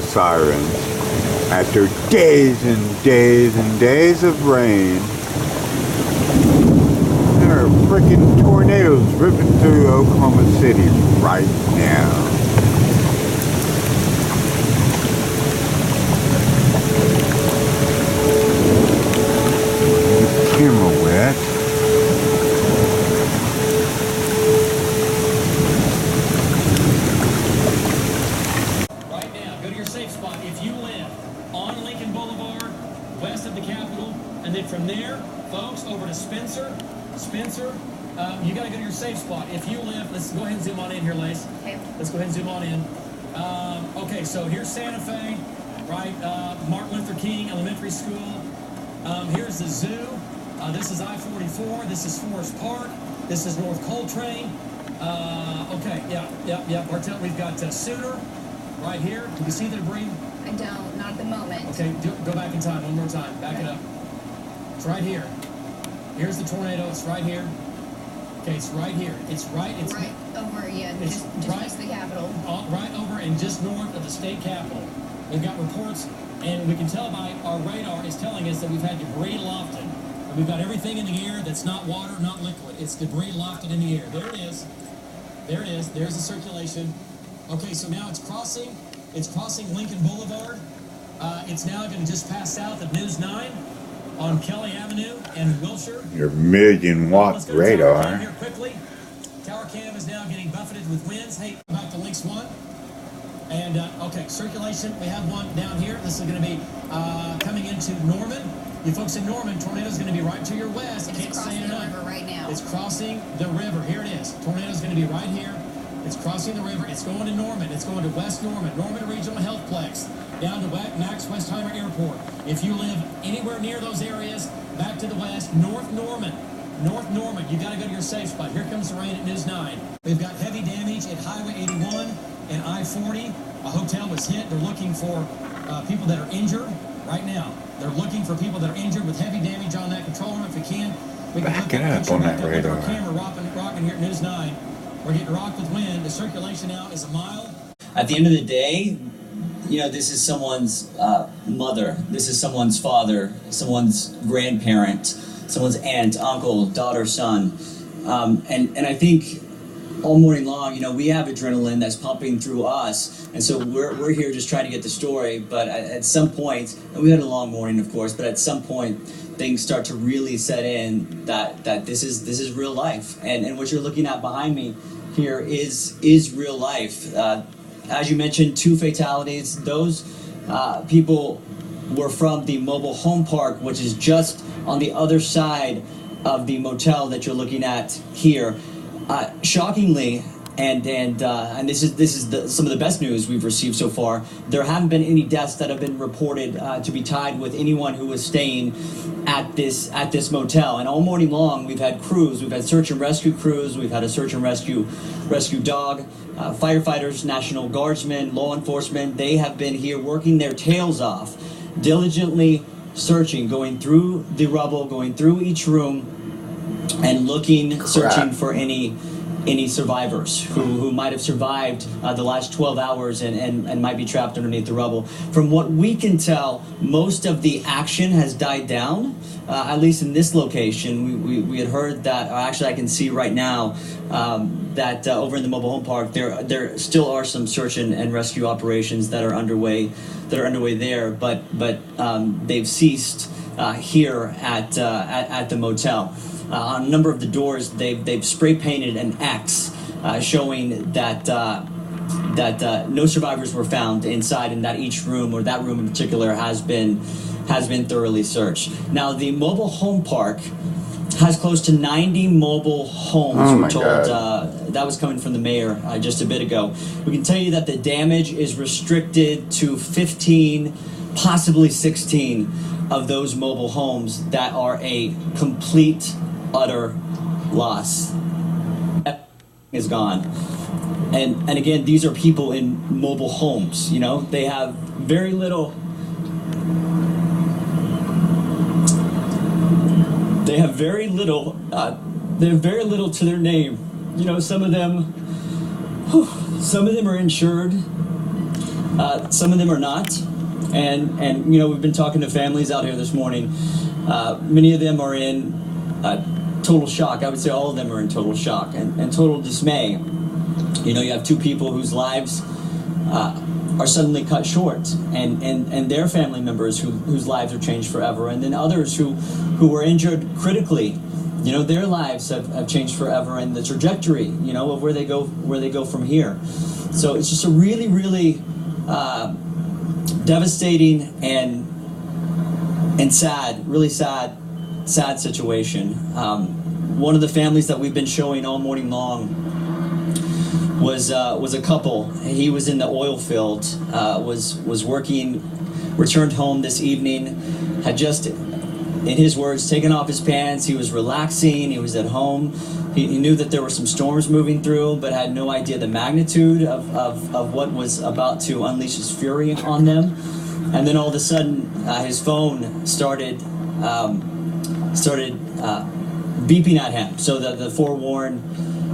sirens after days and days and days of rain. There are freaking tornadoes ripping through Oklahoma City right now. Camera wet. Right now, go to your safe spot. If you live on Lincoln Boulevard, west of the Capitol, and then from there, folks, over to Spencer, you got to go to your safe spot. If you live, let's go ahead and zoom on in here, Lace. Okay. Let's go ahead and zoom on in. Okay, so here's Santa Fe, right? Martin Luther King Elementary School. Here's the zoo. This is I-44. This is Forest Park. This is North Coltrane. Okay, yeah. Martell, we've got Sooner right here. Do you see the debris? I don't, not at the moment. Okay, go back in time one more time. Back it up. It's right here. Here's the tornado. It's right here. Okay, it's right here. It's right over, yeah, it's just right, west of the Capitol. Right over and just north of the state capitol. We've got reports, and we can tell by our radar is telling us that we've had debris lofted. And we've got everything in the air that's not water, not liquid. It's debris lofted in the air. There it is. There it is. There's the circulation. Okay, so now it's crossing. It's crossing Lincoln Boulevard. It's now going to just pass south of News 9 on Kelly Avenue and Wilshire. Your million-watt radar. Tower Cam here quickly. Tower Cam is now getting buffeted with winds. Hey, back to Links 1. And, okay, circulation. We have one down here. This is going to be coming into Norman. You folks in Norman, tornado's going to be right to your west. It's crossing the river right now. It's crossing the river. Here it is. Tornado's going to be right here. It's crossing the river. It's going to Norman. It's going to West Norman, Norman Regional Healthplex, down to Max Westheimer Airport. If you live anywhere near those areas, back to the west, North Norman, you got to go to your safe spot. Here comes the rain at News 9. We've got heavy damage at Highway 81 and I-40. A hotel was hit. They're looking for people that are injured right now. They're looking for people that are injured with heavy damage on that control room. If we can, we can back it up on that radar. Our camera rocking here at News 9. We're getting rocked with wind. The circulation now is a mile. At the end of the day, you know, this is someone's mother. This is someone's father, someone's grandparent, someone's aunt, uncle, daughter, son. And I think all morning long, you know, we have adrenaline that's pumping through us. And so we're here just trying to get the story. But at some point, and we had a long morning, of course, but at some point, things start to really set in that this is real life. And what you're looking at behind me here is real life. As you mentioned, 2 fatalities. Those people were from the mobile home park, which is just on the other side of the motel that you're looking at here. Shockingly, and this is some of the best news we've received so far. There haven't been any deaths that have been reported to be tied with anyone who was staying at this motel. And all morning long, we've had crews. We've had search and rescue crews. We've had a search and rescue dog, firefighters, National Guardsmen, law enforcement. They have been here working their tails off, diligently searching, going through the rubble, going through each room, and searching for any survivors who might have survived the last 12 hours and might be trapped underneath the rubble. From what we can tell, most of the action has died down, at least in this location. We had heard that, or actually I can see right now, that over in the mobile home park, there still are some search and rescue operations that are underway there, but they've ceased here at the motel. On a number of the doors, they've spray painted an X, showing that no survivors were found inside, and that each room, or that room in particular, has been thoroughly searched. Now, the mobile home park has close to 90 mobile homes. We're told that was coming from the mayor just a bit ago. We can tell you that the damage is restricted to 15, possibly 16 of those mobile homes that are a complete, utter loss. Is gone. And again, these are people in mobile homes. You know, they have very little. They have very little. They have very little to their name. You know, some of them are insured. Some of them are not. And you know, we've been talking to families out here this morning. Many of them are in total shock. I would say all of them are in total shock and total dismay. You know, you have two people whose lives are suddenly cut short, and their family members whose lives are changed forever, and then others who were injured critically. You know, their lives have changed forever, and the trajectory, you know, of where they go from here. So it's just a really, really devastating and sad, really sad situation. One of the families that we've been showing all morning long was a couple. He was in the oil field, was working, returned home this evening, had just, in his words, taken off his pants. He was relaxing. He was at home. He knew that there were some storms moving through, but had no idea the magnitude of what was about to unleash his fury on them. And then all of a sudden, his phone started beeping at him. So the forewarned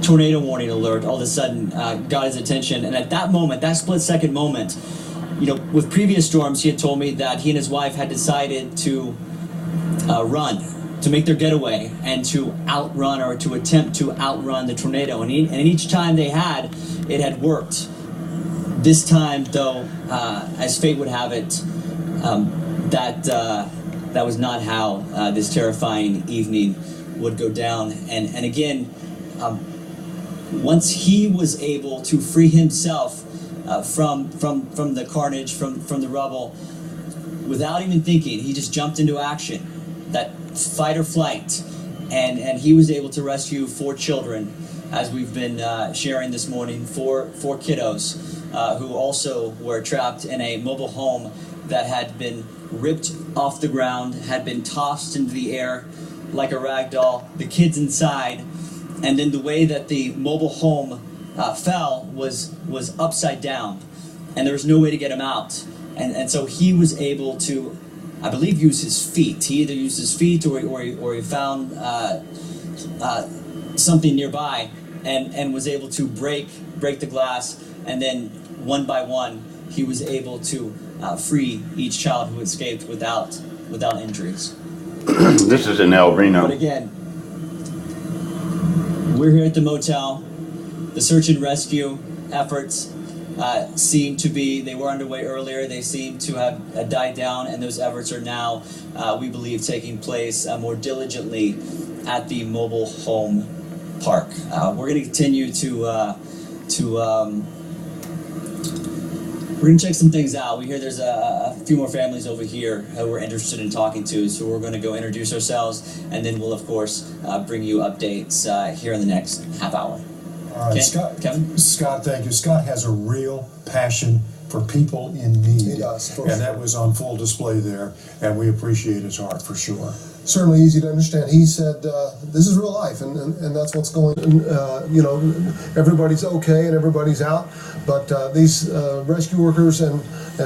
tornado warning alert all of a sudden got his attention. And at that moment, that split-second moment, you know, with previous storms, he had told me that he and his wife had decided to run, to make their getaway, and to outrun, or to attempt to outrun the tornado. And each time they had, it had worked. This time, though, as fate would have it, that was not how this terrifying evening would go down. And again, once he was able to free himself from the carnage, from the rubble, without even thinking, he just jumped into action. That fight or flight, and he was able to rescue 4 children, as we've been sharing this morning, four kiddos who also were trapped in a mobile home that had been ripped off the ground, had been tossed into the air like a rag doll, the kids inside, and then the way that the mobile home fell was upside down, and there was no way to get him out. And so he was able to, I believe, use his feet. He either used his feet or he found something nearby and was able to break the glass, and then one by one he was able to free each child who escaped without injuries. This is in Reno. But again, we're here at the motel. The search and rescue efforts seem to be, they were underway earlier, they seem to have died down, and those efforts are now, we believe, taking place more diligently at the mobile home park. We're going to continue we're going to check some things out. We hear there's a few more families over here who we're interested in talking to, so we're going to go introduce ourselves, and then we'll, of course, bring you updates here in the next half hour. All right, Okay, Scott. Kevin? Scott, thank you. Scott has a real passion for people in need. He does, for and sure. that was on full display there, and we appreciate his heart for sure. Certainly easy to understand. He said, this is real life, and that's what's going on. You know, everybody's okay and everybody's out, but these rescue workers and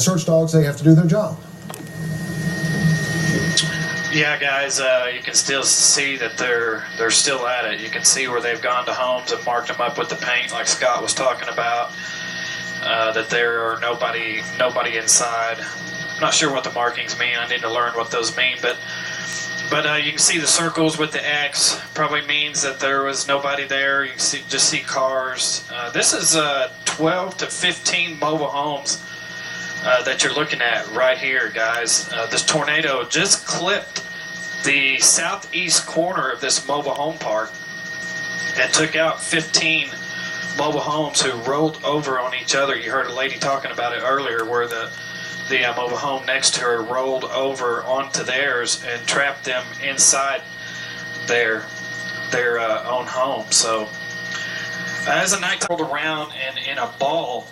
search dogs, they have to do their job. Yeah, guys, you can still see that they're still at it. You can see where they've gone to homes and marked them up with the paint, like Scott was talking about. That there are nobody inside. I'm not sure what the markings mean. I need to learn what those mean, but you can see the circles with the X probably means that there was nobody there. You can just see cars. This is 12 to 15 mobile homes that you're looking at right here, guys. This tornado just clipped the southeast corner of this mobile home park and took out 15 mobile homes who rolled over on each other. You heard a lady talking about it earlier, where the mobile home next to her rolled over onto theirs and trapped them inside their own home. So as the night rolled around and in a ball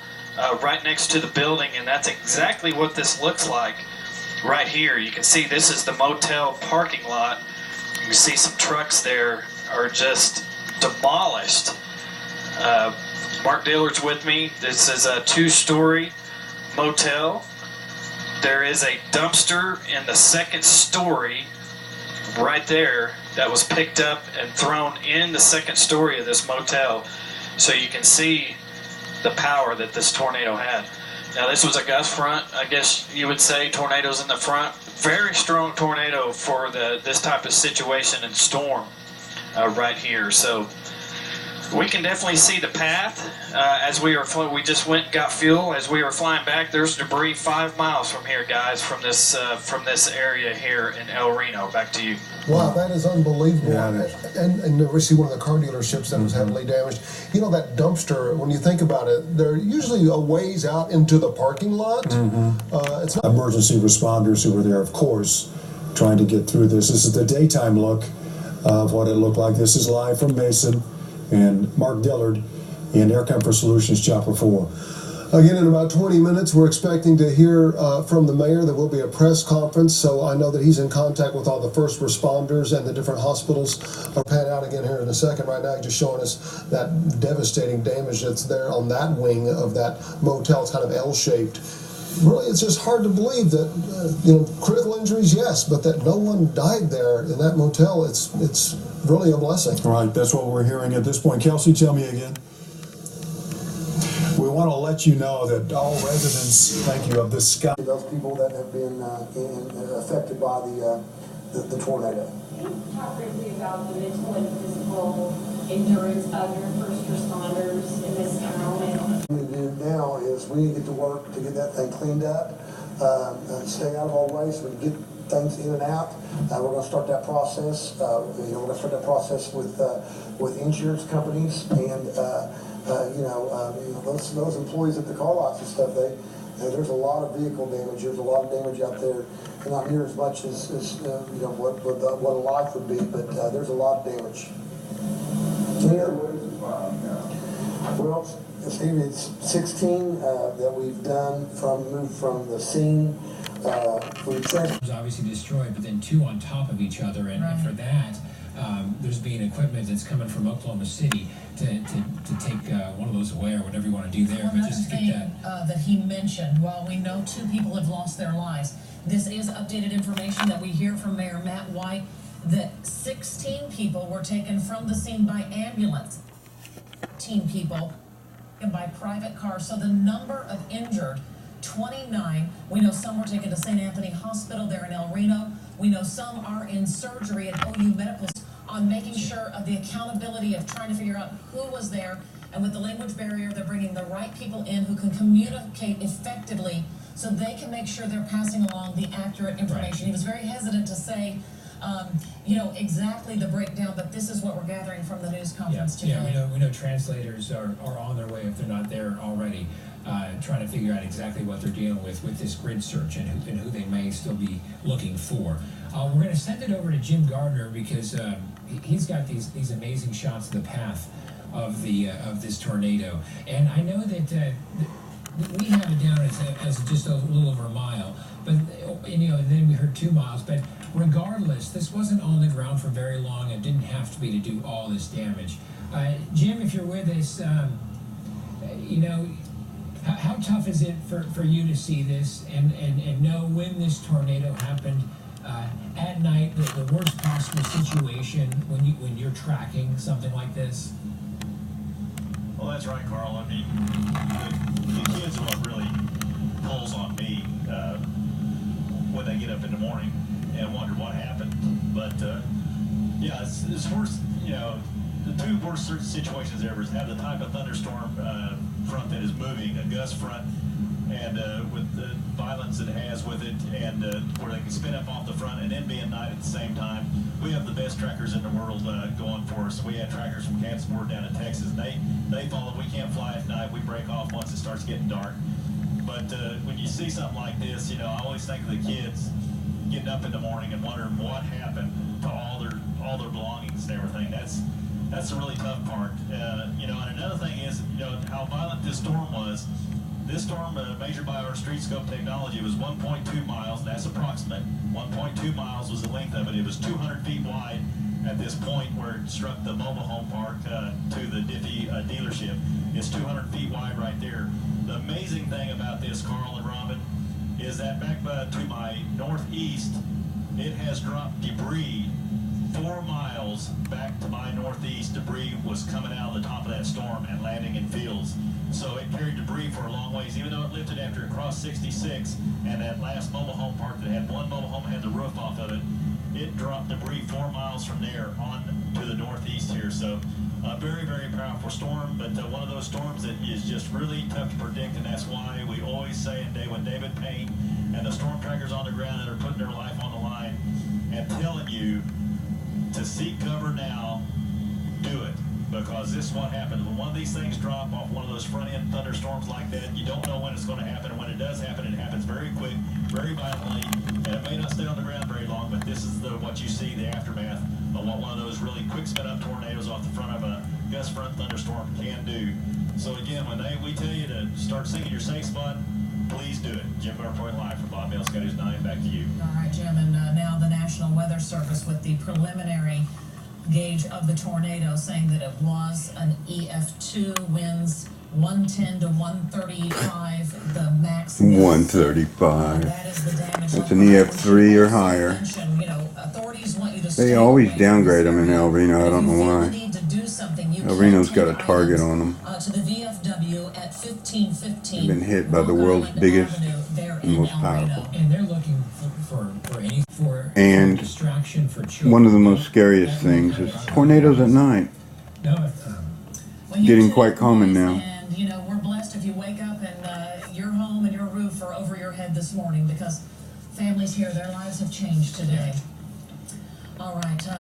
right next to the building, and that's exactly what this looks like right here. You can see this is the motel parking lot. You see some trucks there are just demolished. Mark Dillard's with me. This is a 2-story motel. There is a dumpster in the 2nd story right there that was picked up and thrown in the 2nd story of this motel. So you can see the power that this tornado had. Now this was a gust front, I guess you would say. Tornadoes in the front. Very strong tornado for this type of situation and storm right here. So we can definitely see the path as we just went and got fuel. As we were flying back, there's debris 5 miles from here, guys, from this area here in El Reno. Back to you. Wow, that is unbelievable. Yeah, it is. And we see one of the car dealerships that was heavily damaged. You know, that dumpster, when you think about it, they're usually a ways out into the parking lot. It's not Emergency responders who were there, of course, trying to get through this. This is the daytime look of what it looked like. This is live from Mason and Mark Dillard in Air Comfort Solutions Chopper 4. Again, in about 20 minutes, we're expecting to hear from the mayor. There will be a press conference, so I know that he's in contact with all the first responders and the different hospitals. I'll pan out again here in a second. Right now, he's just showing us that devastating damage that's there on that wing of that motel. It's kind of L-shaped. Really, it's just hard to believe that, critical injuries, yes, but that no one died there in that motel, it's really a blessing. Right, that's what we're hearing at this point. Kelsey, tell me again. We want to let you know that all residents, thank you, of the sky. Those people that have been affected by the tornado. Can you talk briefly about the mental and physical endurance of your first responders in this town? What we do now is we need to get to work to get that thing cleaned up, stay out of our way so we can get things in and out. We're going to start that process. We're going to start that process with insurance companies and those employees at the car lots and stuff. There's a lot of vehicle damage. There's a lot of damage out there, and not near as much as what a life would be, but there's a lot of damage. Well, Steve, it's 16 that we've done moved from the scene. It was obviously destroyed, but then 2 on top of each other, and for that, there's being equipment that's coming from Oklahoma City to take one of those away or whatever you want to do there. Well, but that's just the get thing that. that he mentioned. While we know 2 people have lost their lives, this is updated information that we hear from Mayor Matt White that 16 people were taken from the scene by ambulance. 15 people by private car. So the number of injured, 29. We know some were taken to St. Anthony Hospital there in El Reno. We know some are in surgery at OU Medical on making sure of the accountability of trying to figure out who was there. And with the language barrier, they're bringing the right people in who can communicate effectively so they can make sure they're passing along the accurate information. He was very hesitant to say, exactly the breakdown, but this is what we're gathering from the news conference today. Yeah, we know translators are on their way if they're not there already, trying to figure out exactly what they're dealing with this grid search and who they may still be looking for. We're going to send it over to Jim Gardner because he's got these amazing shots of the path of this tornado, and I know that we have it down as just a little over a mile, but then we heard 2 miles, but regardless, this wasn't on the ground for very long. It didn't have to be to do all this damage. Jim, if you're with us, how tough is it for you to see this and know when this tornado happened at night, the worst possible situation when you're tracking something like this? Well, that's right, Carl. I mean, the kids are what really pulls on me when they get up in the morning and wonder what happened. But it's worse. The 2 worst situations ever is have the type of thunderstorm front that is moving, a gust front, and with the violence it has with it, and where they can spin up off the front and then be at night at the same time. We have the best trackers in the world going for us. We had trackers from Kansas down in Texas. They follow. We can't fly at night. We break off once it starts getting dark. But when you see something like this, I always think of the kids getting up in the morning and wondering what happened to all their belongings and everything. That's the really tough part. And another thing is, how violent this storm was. This storm, measured by our street scope technology, was 1.2 miles. That's approximate. 1.2 miles was the length of it. It was 200 feet wide at this point where it struck the mobile home park to the Diffie dealership. It's 200 feet wide right there. The amazing thing about this, Carl and Robin, is that back to my northeast, it has dropped debris 4 miles back to my northeast. Debris was was coming out of the top of that storm and landing in fields. So it carried debris for a long ways, even though it lifted after it crossed 66, and that last mobile home park that had one mobile home had the roof off of it, it dropped debris 4 miles from there on to the northeast here. So a very, very powerful storm, but one of those storms that is just really tough to predict, and that's why we always say, when David Payne and the storm trackers on the ground that are putting their life on the line and telling you to seek cover now, do it. Because this is what happens. When one of these things drop off one of those front-end thunderstorms like that, you don't know when it's going to happen. And when it does happen, it happens very quick, very violently, and it may not stay on the ground very long, but this is what you see, the aftermath of what one of those really quick spin-up tornadoes off the front of a gust front thunderstorm can do. So again, when we tell you to start seeking your safe spot, please do it. Jim Burpoint live from Bob Mills, Scotty's 9, back to you. All right, Jim, and now the National Weather Service with the preliminary gauge of the tornado, saying that it was an EF2, winds 110 to 135, the max. 135. That is the damage. It's an EF3 or higher. You know, authorities want you to They always downgrade them in El Reno. I don't know why. El Reno's got a target on them. To the VFW at 1515. They've been hit by the world's biggest and most powerful. And they're looking for And distraction for children. one of the most scariest things is tornadoes at night. No, Getting quite common now. And you know, we're blessed if you wake up and your home and your roof are over your head this morning, because families here, their lives have changed today. All right.